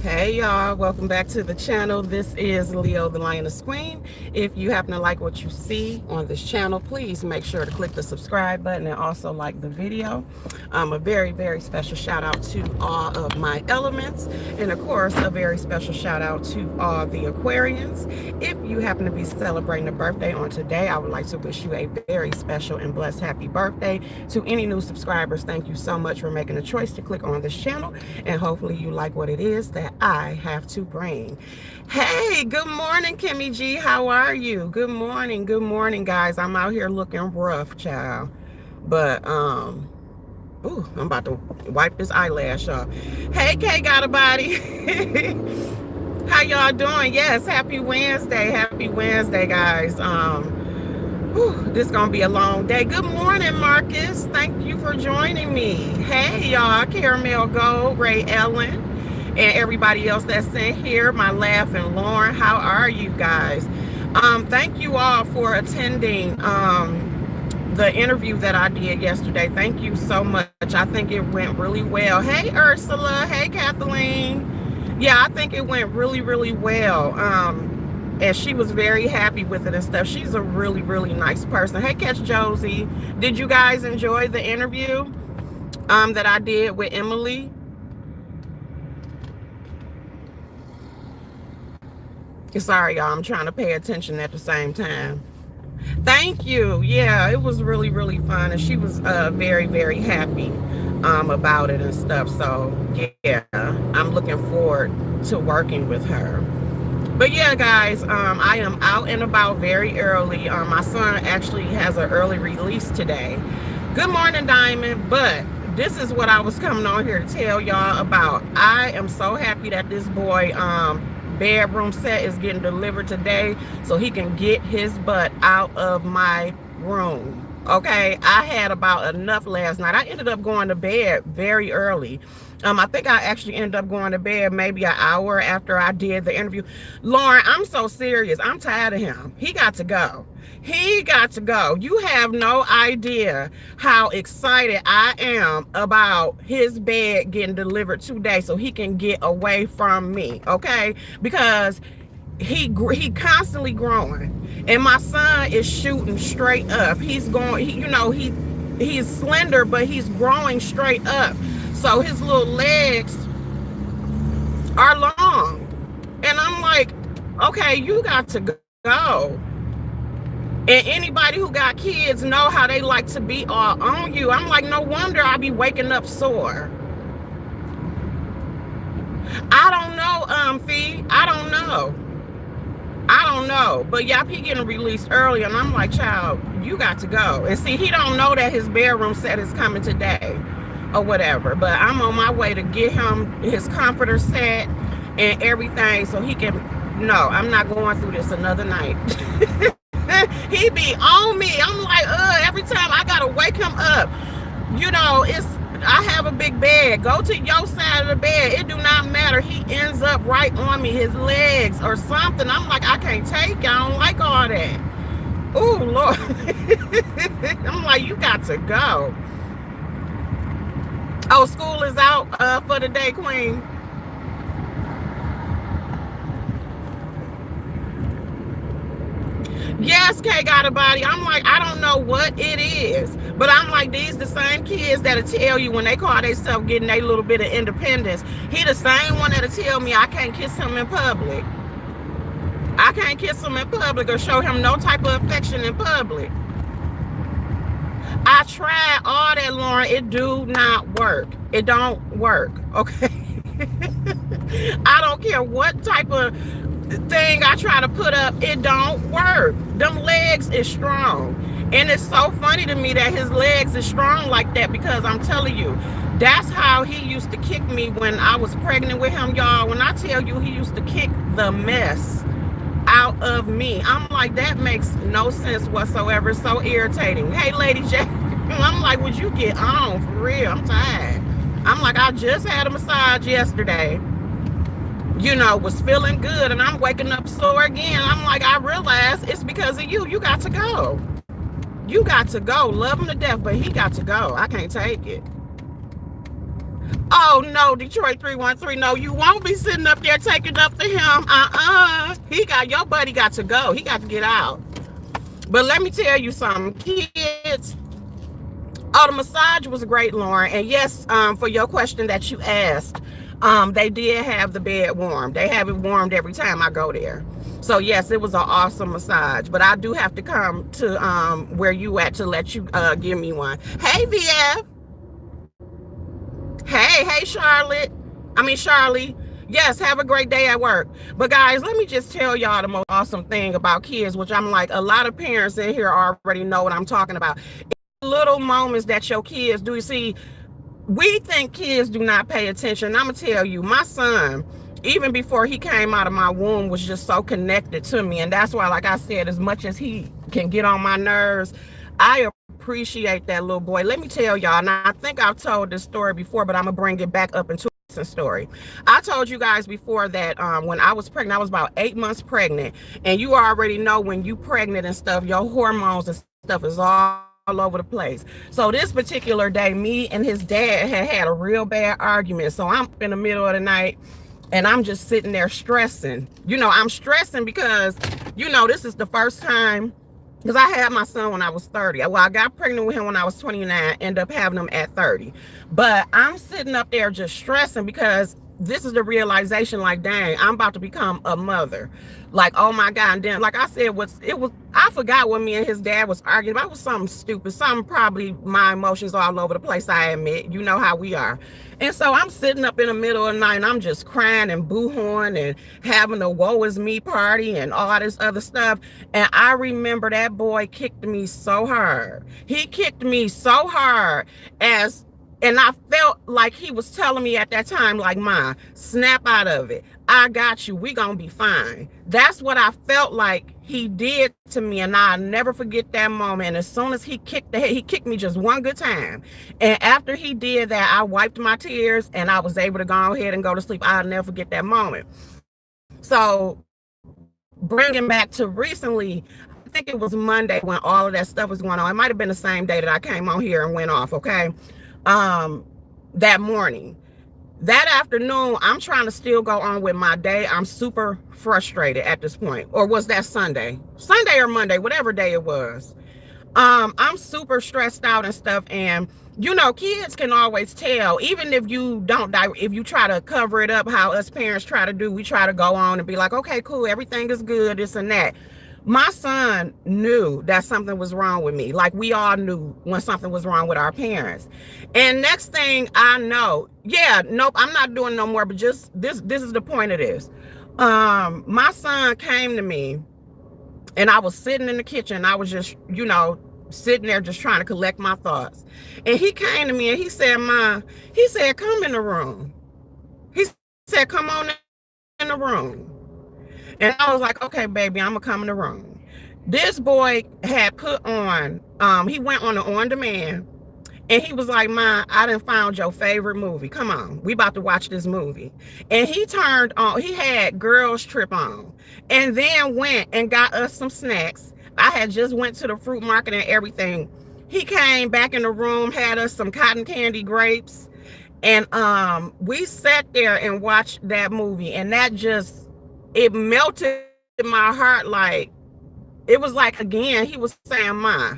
Hey y'all, welcome back to the channel. This is Leo the Lioness Queen. If you happen to like what you see on this channel, please make sure to click the subscribe button and also like the video. A very special shout out to all of my elements, and of course a very special shout out to all the Aquarians. If you happen to be celebrating a birthday on today, I would like to wish you a very special and blessed happy birthday. To any new subscribers, thank you so much for making a choice to click on this channel, and hopefully you like what it is that I have to bring. Hey, good morning, Kimmy G. How are you? Good morning, guys. I'm out here looking rough, child. But ooh, I'm about to wipe this eyelash off. Hey, Kay got a body. How y'all doing? Yes, happy Wednesday. Happy Wednesday, guys. This is gonna be a long day. Good morning, Marcus. Thank you for joining me. Hey, y'all. Caramel Gold, Ray Ellen, and everybody else that's in here, my laugh and Lauren. How are you guys? Thank you all for attending the interview that I did yesterday. Thank you so much. I think it went really well. Hey, Ursula. Hey, Kathleen. Yeah, I think it went really well. And she was very happy with it and stuff. She's a really nice person. Hey, Catch Josie. Did you guys enjoy the interview that I did with Emily? Sorry, y'all. I'm trying to pay attention at the same time. Thank you. Yeah, it was really fun, and she was very happy about it and stuff. So yeah, I'm looking forward to working with her. But yeah, guys, I am out and about very early. My son actually has an early release today. Good morning, Diamond. But this is what I was coming on here to tell y'all about. I am so happy that this boy bedroom set is getting delivered today so he can get his butt out of my room. Okay, I had about enough last night. I ended up going to bed very early. I think I actually ended up going to bed maybe an hour after I did the interview. Lauren, I'm so serious. I'm tired of him. He got to go. He got to go. You have no idea how excited I am about his bed getting delivered today so he can get away from me, okay? Because he constantly growing, and my son is shooting straight up. He's going, he's slender, but he's growing straight up. So his little legs are long. And I'm like, okay, you got to go. And anybody who got kids know how they like to be all on you. I'm like, no wonder I be waking up sore. I don't know, Fee. I don't know. But yep, he getting released early, and I'm like, child, you got to go. And see, he don't know that his bedroom set is coming today or whatever. But I'm on my way to get him his comforter set and everything so he can, no, I'm not going through this another night. He be on me. I'm like, every time I gotta wake him up. You know, I have a big bed. Go to your side of the bed. It do not matter. He ends up right on me, his legs or something. I'm like, I can't take it. I don't like all that. Oh, Lord. I'm like, you got to go. Oh, school is out for the day, Queen. Yes, Kay got a body. I'm like, I don't know what it is. But I'm like, these the same kids that'll tell you when they call themselves getting a little bit of independence. He the same one that'll tell me I can't kiss him in public. I can't kiss him in public or show him no type of affection in public. I tried all that, Lauren. It do not work. It don't work, okay? I don't care what type of thing I try to put up, it don't work. Them legs is strong. And it's so funny to me that his legs is strong like that, because I'm telling you, that's how he used to kick me when I was pregnant with him, y'all. When I tell you he used to kick the mess out of me, I'm like, that makes no sense whatsoever. So irritating. Hey, Lady J, I'm like, would you get on for real? I'm tired. I'm like, I just had a massage yesterday. You know, was feeling good, and I'm waking up sore again. I'm like, I realize it's because of you. You got to go. You got to go. Love him to death, but he got to go. I can't take it. Oh no, Detroit 313. No, you won't be sitting up there taking up for him. Your buddy got to go. He got to get out. But let me tell you something, kids. Oh, the massage was great, Lauren. And yes, for your question that you asked, they did have the bed warm. They have it warmed every time I go there. So yes, it was an awesome massage. But I do have to come to where you at to let you give me one. Hey, VF. Hey, Charlotte. Charlie. Yes, have a great day at work. But guys, let me just tell y'all the most awesome thing about kids, which I'm like, a lot of parents in here already know what I'm talking about. Little moments that your kids do. You see, we think kids do not pay attention. I'm gonna tell you, my son, even before he came out of my womb, was just so connected to me. And that's why, like I said, as much as he can get on my nerves, I appreciate that little boy. Let me tell y'all, and I think I've told this story before, but I'm gonna bring it back up into a story. I told you guys before that when I was pregnant, I was about 8 months pregnant, and you already know when you pregnant and stuff, your hormones and stuff is all over the place. So this particular day, me and his dad had a real bad argument. So I'm in the middle of the night and I'm just sitting there stressing. I'm stressing because, this is the first time, because I had my son when I was 30. Well, I got pregnant with him when I was 29, ended up having him at 30. But I'm sitting up there just stressing because this is the realization, like, dang, I'm about to become a mother. Like, oh my God. And then, like I said, I forgot what me and his dad was arguing about. It was something stupid, something probably my emotions all over the place, I admit. You know how we are. And so I'm sitting up in the middle of the night and I'm just crying and boo-hooing and having a woe is me party and all this other stuff. And I remember that boy kicked me so hard. He kicked me so hard and I felt like he was telling me at that time, like, Ma, snap out of it. I got you. We gonna be fine. That's what I felt like he did to me, and I'll never forget that moment. And as soon as he kicked the head, he kicked me just one good time. And after he did that, I wiped my tears, and I was able to go ahead and go to sleep. I'll never forget that moment. So bringing back to recently, I think it was Monday when all of that stuff was going on. It might have been the same day that I came on here and went off, okay? That morning. That afternoon, I'm trying to still go on with my day. I'm super frustrated at this point. Or was that Sunday? Sunday or Monday, whatever day it was. I'm super stressed out and stuff. And, kids can always tell, even if you if you try to cover it up, how us parents try to do, we try to go on and be like, okay, cool, everything is good, this and that. My son knew that something was wrong with me. Like, we all knew when something was wrong with our parents. And next thing I know, nope, I'm not doing no more, but just this is the point of this. My son came to me and I was sitting in the kitchen. I was just, sitting there just trying to collect my thoughts. And he came to me and he said, Ma, he said, come in the room. He said, come on in the room. And I was like, okay, baby, I'm gonna come in the room. This boy had put on, he went on an on-demand, and he was like, Ma, I done found your favorite movie. Come on, we about to watch this movie. And he turned on, he had Girls Trip on, and then went and got us some snacks. I had just went to the fruit market and everything. He came back in the room, had us some cotton candy grapes, and we sat there and watched that movie, and that just, it melted in my heart. Like, it was like, again, he was saying, Ma,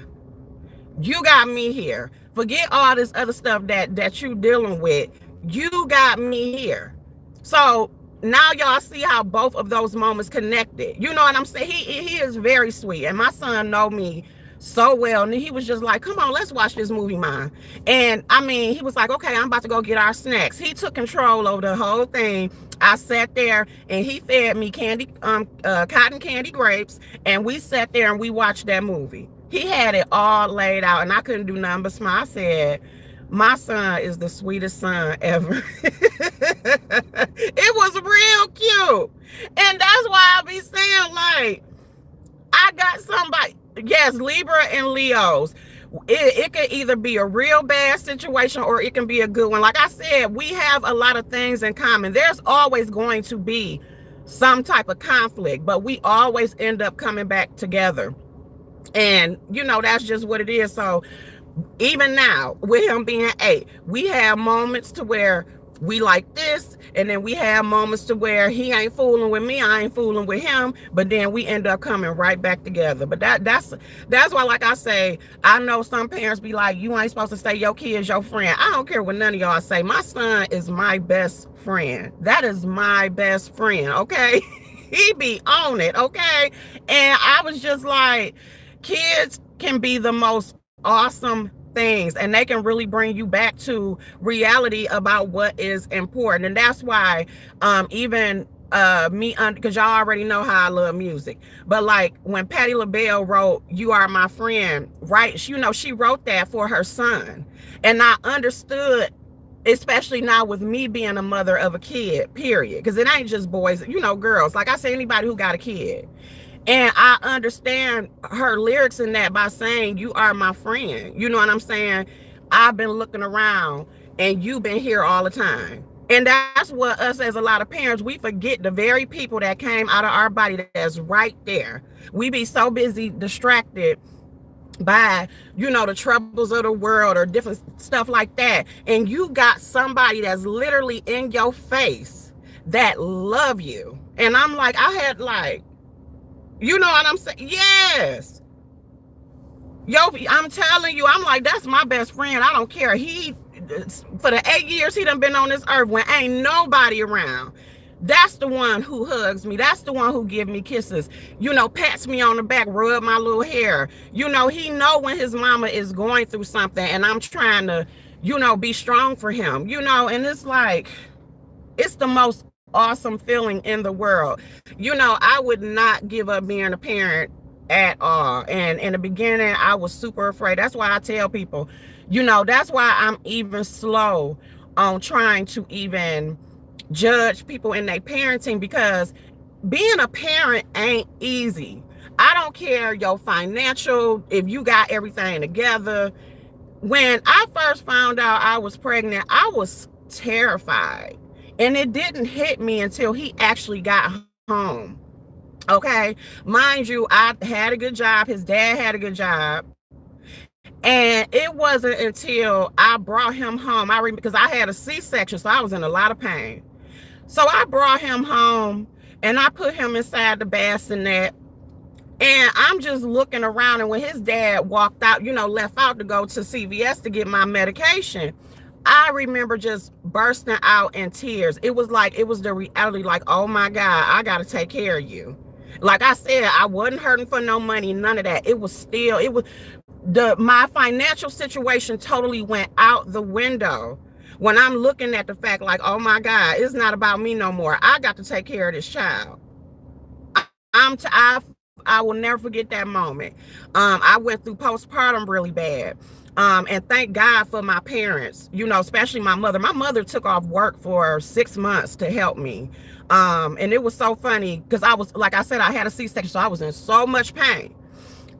you got me here. Forget all this other stuff that you dealing with. You got me here. So now y'all see how both of those moments connected. You know what I'm saying? He is very sweet. And my son know me so well. And he was just like, come on, let's watch this movie, Ma. And he was like, okay, I'm about to go get our snacks. He took control over the whole thing. I sat there and he fed me cotton candy grapes, and we sat there and we watched that movie. He had it all laid out, and I couldn't do nothing but smile. I said, my son is the sweetest son ever. It was real cute. And that's why I be saying, like, I got somebody, yes, Libra and Leos. It could either be a real bad situation or it can be a good one. Like I said, we have a lot of things in common. There's always going to be some type of conflict, but we always end up coming back together. And, that's just what it is. So Even now, with him being 8, we have moments to where we like this, and then we have moments to where he ain't fooling with me, I ain't fooling with him, but then we end up coming right back together. But that's why, like I say, I know some parents be like, you ain't supposed to say your kid is your friend. I don't care what none of y'all say. My son is my best friend. That is my best friend, okay? He be on it, okay? And I was just like, kids can be the most awesome things, and they can really bring you back to reality about what is important. And that's why even me, because y'all already know how I love music, but like when Patti LaBelle wrote "You Are My Friend," right, she wrote that for her son. And I understood, especially now with me being a mother of a kid, period, because it ain't just boys, girls, like I say, anybody who got a kid. And I understand her lyrics in that by saying, you are my friend. You know what I'm saying? I've been looking around and you've been here all the time. And that's what us as a lot of parents, we forget the very people that came out of our body that's right there. We be so busy distracted by, the troubles of the world or different stuff like that. And you got somebody that's literally in your face that love you. And I'm like, I had like, you know what I'm saying? Yes. Yo, I'm telling you, I'm like, that's my best friend. I don't care. For the 8 years he done been on this earth when ain't nobody around, that's the one who hugs me. That's the one who give me kisses, pats me on the back, rub my little hair. He know when his mama is going through something and I'm trying to, be strong for him, and it's like, it's the most awesome feeling in the world. I would not give up being a parent at all. And in the beginning, I was super afraid. That's why I tell people, that's why I'm even slow on trying to even judge people in their parenting, because being a parent ain't easy. I don't care your financial, if you got everything together. When I first found out I was pregnant, I was terrified. And it didn't hit me until he actually got home. Okay. Mind you, I had a good job. His dad had a good job. And it wasn't until I brought him home. Because I had a C-section, so I was in a lot of pain. So I brought him home and I put him inside the bassinet. And I'm just looking around. And when his dad walked out, left out to go to CVS to get my medication, I remember just bursting out in tears. It was the reality, like, oh my God, I got to take care of you. Like I said, I wasn't hurting for no money, none of that. My financial situation totally went out the window when I'm looking at the fact like, oh my God, it's not about me no more. I got to take care of this child. I will never forget that moment. I went through postpartum really bad. And thank God for my parents, especially my mother. My mother took off work for 6 months to help me. And it was so funny because I was, like I said, I had a C-section, so I was in so much pain.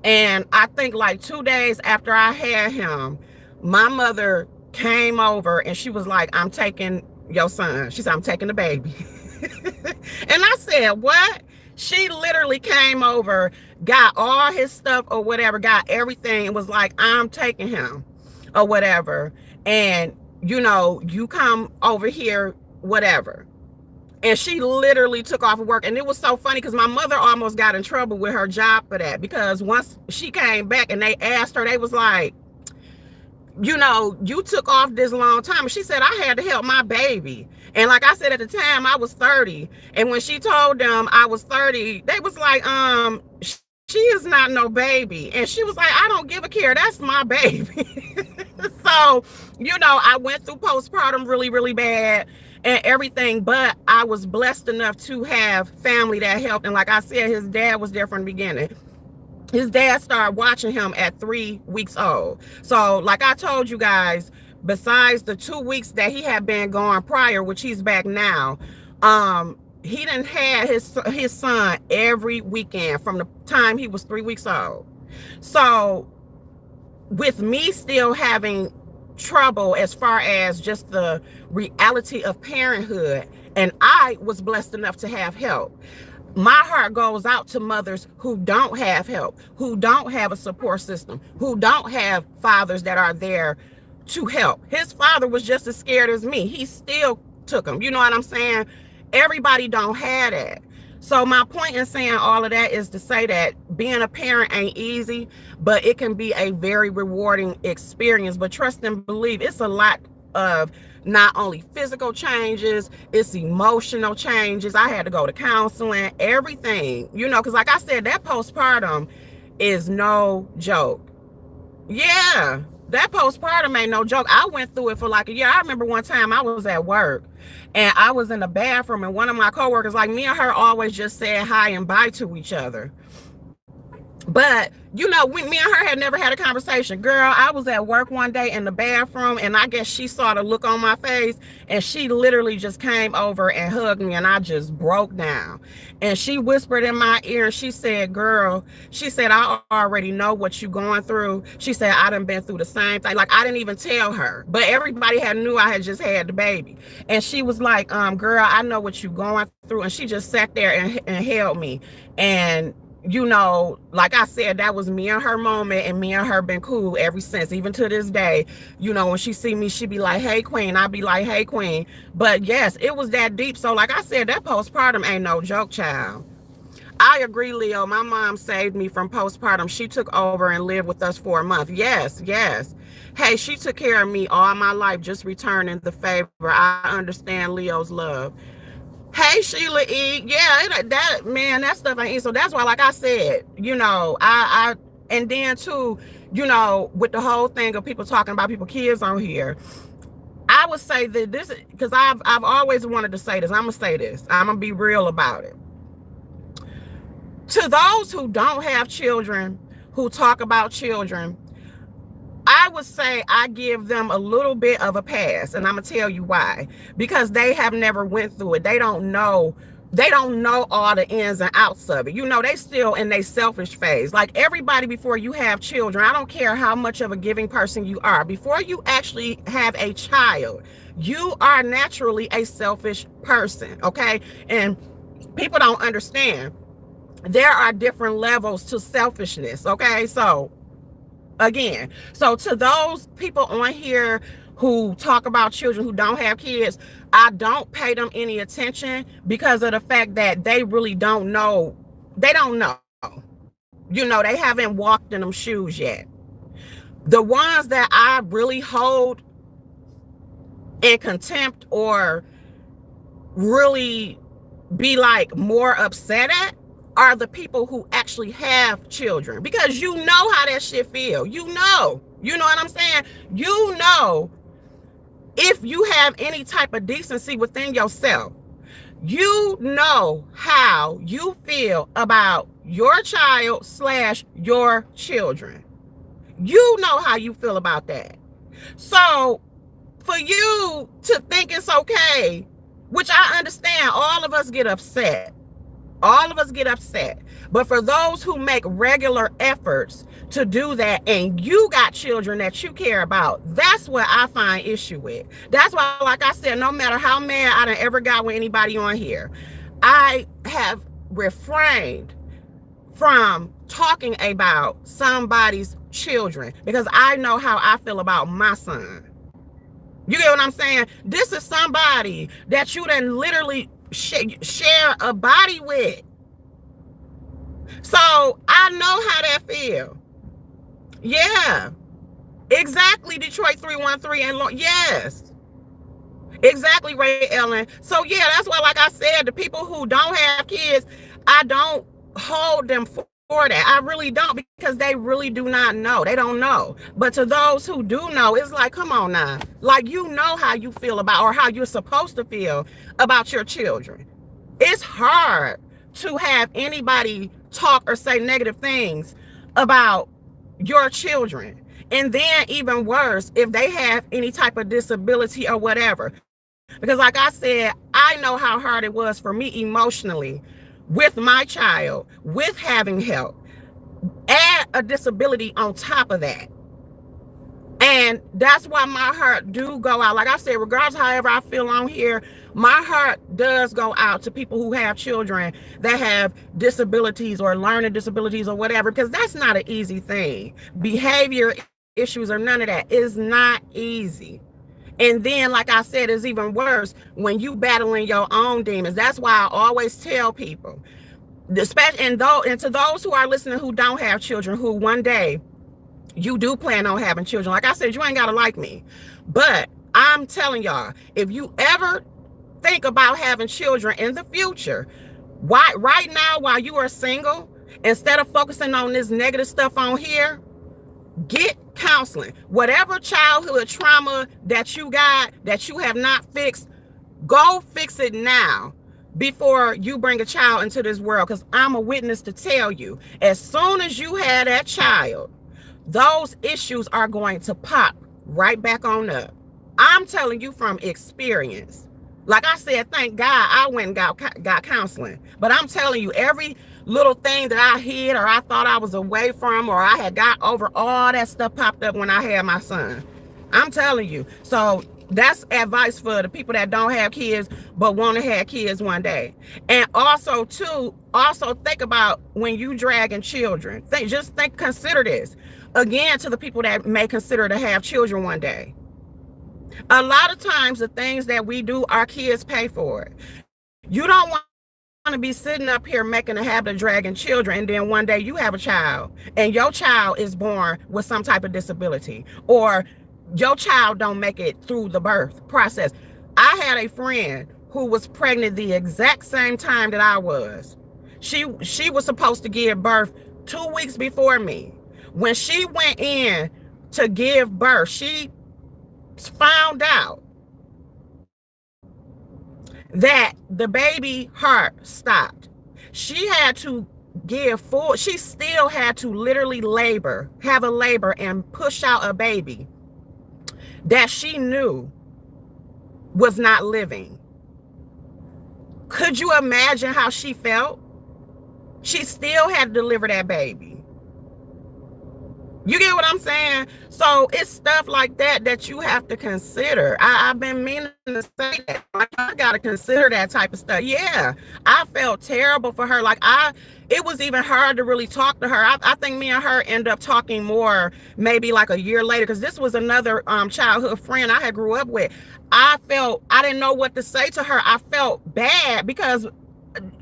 And I think like 2 days after I had him, my mother came over and she was like, I'm taking your son. She said, I'm taking the baby. And I said, what? She literally came over, got all his stuff or whatever, got everything, and was like, I'm taking him or whatever. And, you come over here, whatever. And she literally took off of work. And it was so funny because my mother almost got in trouble with her job for that. Because once she came back and they asked her, they was like, you took off this long time. And she said, I had to help my baby. And like I said, at the time I was 30. And when she told them I was 30, they was like, she is not no baby. And she was like, I don't give a care. That's my baby. So, I went through postpartum really, really bad and everything, but I was blessed enough to have family that helped. And like I said, his dad was there from the beginning. His dad started watching him at 3 weeks old. So like I told you guys, besides the 2 weeks that he had been gone prior, which he's back now, he didn't have his son every weekend from the time he was 3 weeks old. So with me still having trouble as far as just the reality of parenthood, and I was blessed enough to have help, My heart goes out to mothers who don't have help, who don't have a support system, who don't have fathers that are there to help. His father was just as scared as me. He still took him. You know what I'm saying? Everybody don't have that. So my point in saying all of that is to say that being a parent ain't easy, but it can be a very rewarding experience. But trust and believe, it's a lot of not only physical changes, it's emotional changes. I had to go to counseling, everything, you know, because like I said, that postpartum is no joke. Yeah, that postpartum ain't no joke. I went through it for like a year. I remember one time I was at work and I was in the bathroom and one of my coworkers, like me and her always just said hi and bye to each other. But, you know, me and her had never had a conversation. Girl, I was at work one day in the bathroom, and I guess she saw the look on my face, and she literally just came over and hugged me, and I just broke down. And she whispered in my ear, and she said, girl, she said, I already know what you going through. She said, I done been through the same thing. Like, I didn't even tell her, but everybody had knew I had just had the baby. And she was like, girl, I know what you going through. And she just sat there and held me. And you know, like I said, that was me and her moment, and me and her been cool ever since, even to this day. You know, when she see me, she be like, hey, queen. I be like, hey, queen. But yes, it was that deep. So like I said, that postpartum ain't no joke, child. I agree, Leo. My mom saved me from postpartum. She took over and lived with us for a month. Yes, yes. Hey, she took care of me all my life, just returning the favor. I understand Leo's love. Hey, Sheila E. Yeah, that man, that stuff ain't. So that's why, like I said, you know, and then too, you know, with the whole thing of people talking about people kids on here, I would say that this, because I've always wanted to say this. I'm gonna say this. I'm gonna be real about it. To those who don't have children, who talk about children, I would say I give them a little bit of a pass, and I'm gonna tell you why. Because they have never went through it. They don't know all the ins and outs of it. You know, they still in their selfish phase. Like everybody, before you have children, I don't care how much of a giving person you are, before you actually have a child, you are naturally a selfish person, okay? And people don't understand. There are different levels to selfishness, okay? So again, so to those people on here who talk about children who don't have kids, I don't pay them any attention because of the fact that they really don't know. They don't know. You know, they haven't walked in them shoes yet. The ones that I really hold in contempt or really be like more upset at are the people who actually have children, because you know how that shit feel. You know what I'm saying? You know, if you have any type of decency within yourself, you know how you feel about your child / your children. You know how you feel about that. So for you to think it's okay, which I understand, all of us get upset. All of us get upset. But for those who make regular efforts to do that, and you got children that you care about, that's what I find issue with. That's why, like I said, no matter how mad I done ever got with anybody on here, I have refrained from talking about somebody's children because I know how I feel about my son. You get what I'm saying? This is somebody that you done literally share a body with. So I know how that feel. Yeah, exactly. Detroit 313 and yes, exactly, Ray Ellen. So yeah, that's why, like I said, the people who don't have kids, I don't hold them for that. I really don't, because they really do not know. They don't know. But to those who do know, it's like, come on now. Like, you know how you feel about, or how you're supposed to feel about your children. It's hard to have anybody talk or say negative things about your children. And then even worse, if they have any type of disability or whatever. Because like I said, I know how hard it was for me emotionally with my child, with having help, add a disability on top of that. And that's why my heart do go out. Like I said, regardless however I feel on here, my heart does go out to people who have children that have disabilities or learning disabilities or whatever, because that's not an easy thing. Behavior issues or none of that is not easy. And then, like I said, it's even worse when you battling your own demons. That's why I always tell people, especially and to those who are listening who don't have children, who one day you do plan on having children. Like I said, you ain't gotta like me, but I'm telling y'all, if you ever think about having children in the future, why right now while you are single, instead of focusing on this negative stuff on here, get counseling. Whatever childhood trauma that you got that you have not fixed, go fix it now before you bring a child into this world. Because I'm a witness to tell you, as soon as you had that child, those issues are going to pop right back on up. I'm telling you from experience. Like I said, thank God I went and got counseling. But I'm telling you, every little thing that I hid or I thought I was away from or I had got over, all that stuff popped up when I had my son. I'm telling you. So that's advice for the people that don't have kids but want to have kids one day. And also too, think about when you dragging children. Consider this. Again, to the people that may consider to have children one day. A lot of times the things that we do, our kids pay for it. You don't want to be sitting up here making a habit of dragging children, and then one day you have a child and your child is born with some type of disability, or your child don't make it through the birth process. I had a friend who was pregnant the exact same time that I was. She was supposed to give birth 2 weeks before me. When she went in to give birth, she found out that the baby heart stopped. She had to she still had to literally have a labor and push out a baby that she knew was not living. Could you imagine how she felt? She still had to deliver that baby. You get what I'm saying? So it's stuff like that you have to consider. I've been meaning to say that. I got to consider that type of stuff. Yeah, I felt terrible for her. It was even hard to really talk to her. I think me and her end up talking more maybe like a year later, because this was another childhood friend I had grew up with. I didn't know what to say to her. I felt bad because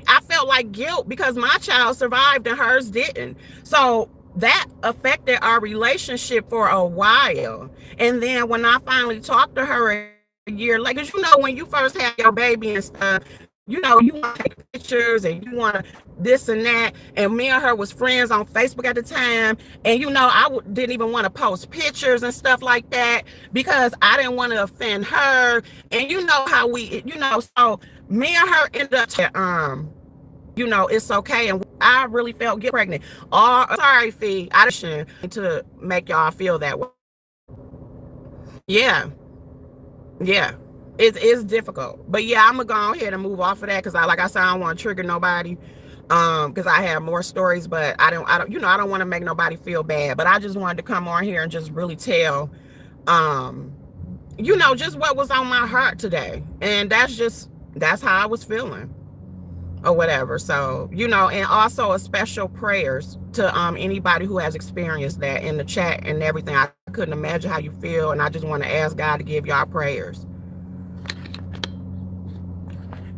I felt like guilt because my child survived and hers didn't. So that affected our relationship for a while. And then when I finally talked to her a year later, because when you first have your baby and stuff, you want to take pictures and you want to this and that. And me and her was friends on Facebook at the time. And I didn't even want to post pictures and stuff like that because I didn't want to offend her. And how so me and her ended up it's okay. And I really felt get pregnant. Oh, sorry, Fee. I didn't to make y'all feel that way. Yeah. It's difficult. But yeah, I'm gonna go ahead and move off of that because like I said, I don't want to trigger nobody. Because I have more stories, but I don't want to make nobody feel bad. But I just wanted to come on here and just really tell just what was on my heart today. And that's how I was feeling. Or whatever. So, and also a special prayers to anybody who has experienced that in the chat and everything. I couldn't imagine how you feel, and I just want to ask God to give y'all prayers.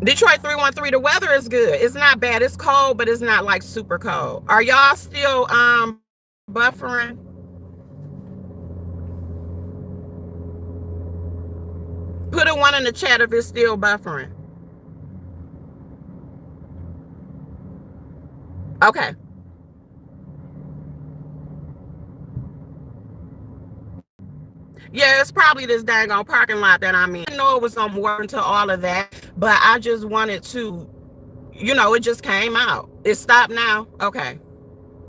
Detroit 313, the weather is good. It's not bad. It's cold, but it's not like super cold. Are y'all still buffering? Put a 1 in the chat if it's still buffering. Okay. Yeah, it's probably this dang on parking lot that I'm in. I know it was more into all of that, but I just wanted to, it just came out. It stopped now. Okay.